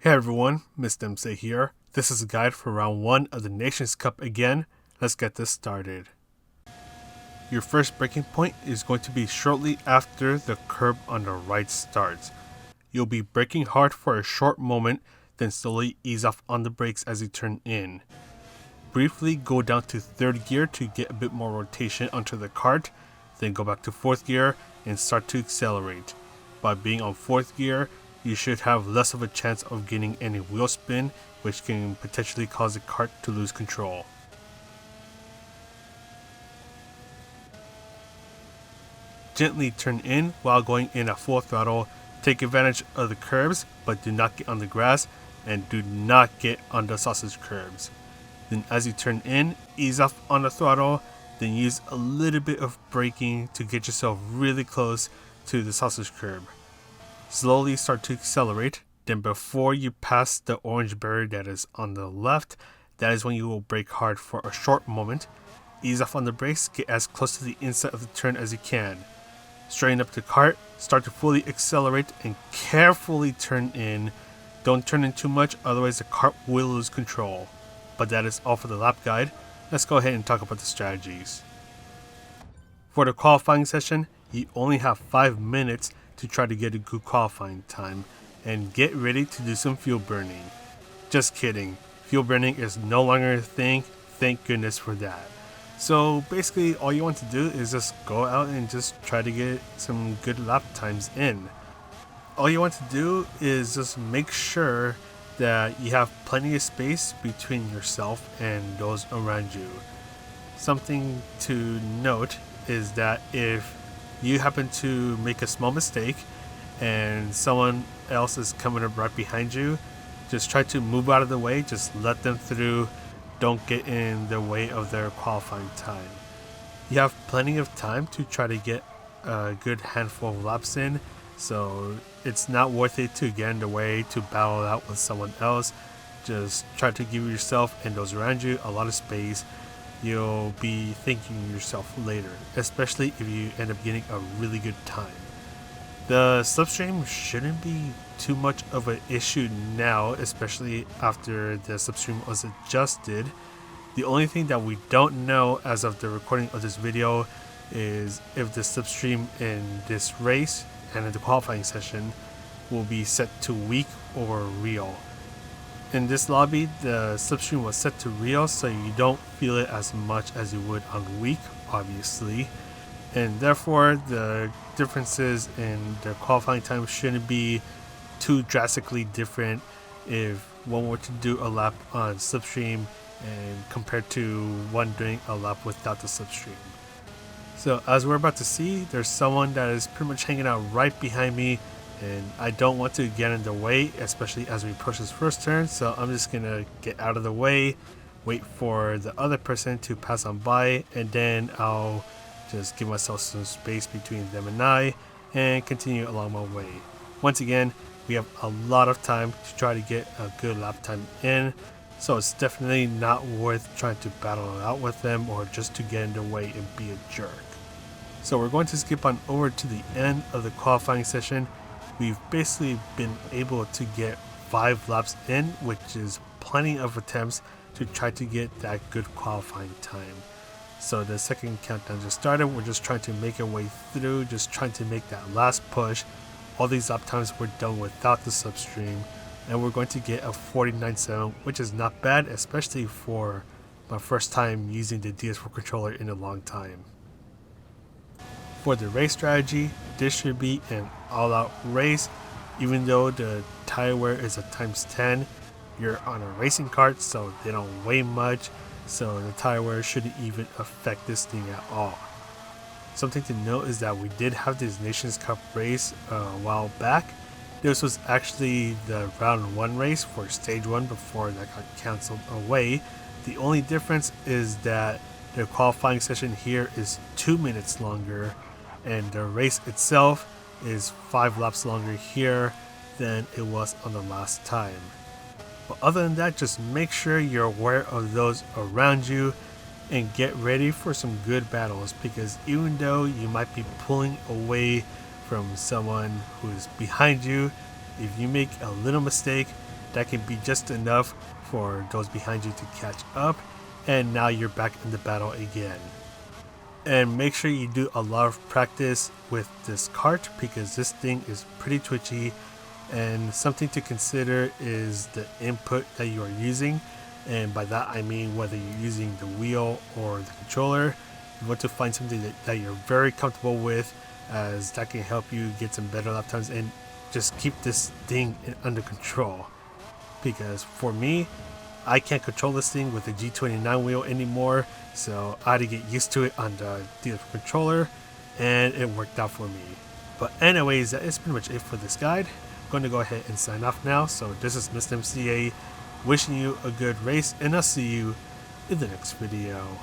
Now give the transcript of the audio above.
Hey everyone, Mr. MC here. This is a guide for round 1 of the Nations Cup again. Let's get this started. Your first braking point is going to be shortly after the curb on the right starts. You'll be braking hard for a short moment, then slowly ease off on the brakes as you turn in. Briefly go down to 3rd gear to get a bit more rotation onto the kart, then go back to 4th gear and start to accelerate. By being on 4th gear, you should have less of a chance of getting any wheel spin, which can potentially cause the kart to lose control. Gently turn in while going in at full throttle. Take advantage of the curbs, but do not get on the grass and do not get on the sausage curbs. Then as you turn in, ease off on the throttle, then use a little bit of braking to get yourself really close to the sausage curb. Slowly start to accelerate, then before you pass the orange barrier that is on the left, that is when you will brake hard for a short moment. Ease off on the brakes, get as close to the inside of the turn as you can. Straighten up the kart, start to fully accelerate and carefully turn in. Don't turn in too much, otherwise the kart will lose control. But that is all for the lap guide. Let's go ahead and talk about the strategies. For the qualifying session, you only have 5 minutes to try to get a good qualifying time and get ready to do some fuel burning. Just kidding, fuel burning is no longer a thing, thank goodness for that. So basically all you want to do is just go out and just try to get some good lap times in. All you want to do is just make sure that you have plenty of space between yourself and those around you. Something to note is that if you happen to make a small mistake and someone else is coming up right behind you, just try to move out of the way, just let them through, don't get in the way of their qualifying time. You have plenty of time to try to get a good handful of laps in, so it's not worth it to get in the way to battle it out with someone else. Just try to give yourself and those around you a lot of space. You'll be thanking yourself later, especially if you end up getting a really good time. The slipstream shouldn't be too much of an issue now, especially after the slipstream was adjusted. The only thing that we don't know as of the recording of this video is if the slipstream in this race and in the qualifying session will be set to weak or real. In this lobby, the slipstream was set to real, so you don't feel it as much as you would on weak, obviously. And therefore, the differences in the qualifying time shouldn't be too drastically different if one were to do a lap on slipstream and compared to one doing a lap without the slipstream. So as we're about to see, there's someone that is pretty much hanging out right behind me, and I don't want to get in the way, especially as we approach this first turn, so I'm just gonna get out of the way, wait for the other person to pass on by, and then I'll just give myself some space between them and I and continue along my way. Once again, we have a lot of time to try to get a good lap time in, so it's definitely not worth trying to battle it out with them or just to get in the way and be a jerk. So we're going to skip on over to the end of the qualifying session. We've basically been able to get 5 laps in, which is plenty of attempts to try to get that good qualifying time. So the second countdown just started. We're just trying to make our way through, just trying to make that last push. All these lap times were done without the slipstream, and we're going to get a 49.7, which is not bad, especially for my first time using the DS4 controller in a long time. For the race strategy, this should be an all-out race. Even though the tire wear is a ×10, you're on a racing kart, so they don't weigh much, so the tire wear shouldn't even affect this thing at all. Something to note is that we did have this Nations Cup race a while back. This was actually the round 1 race for stage 1 before that got cancelled away. The only difference is that the qualifying session here is 2 minutes longer, and the race itself is 5 laps longer here than it was on the last time. But other than that, just make sure you're aware of those around you and get ready for some good battles, because even though you might be pulling away from someone who is behind you, if you make a little mistake, that can be just enough for those behind you to catch up, and now you're back in the battle again. And make sure you do a lot of practice with this kart because this thing is pretty twitchy, and something to consider is the input that you are using, and by that I mean whether you're using the wheel or the controller. You want to find something that you're very comfortable with, as that can help you get some better lap times and just keep this thing under control. Because for me, I can't control this thing with the G29 wheel anymore, so I had to get used to it on the different controller, and it worked out for me. But anyways, that is pretty much it for this guide. I'm going to go ahead and sign off now. So this is Mr. MCA wishing you a good race, and I'll see you in the next video.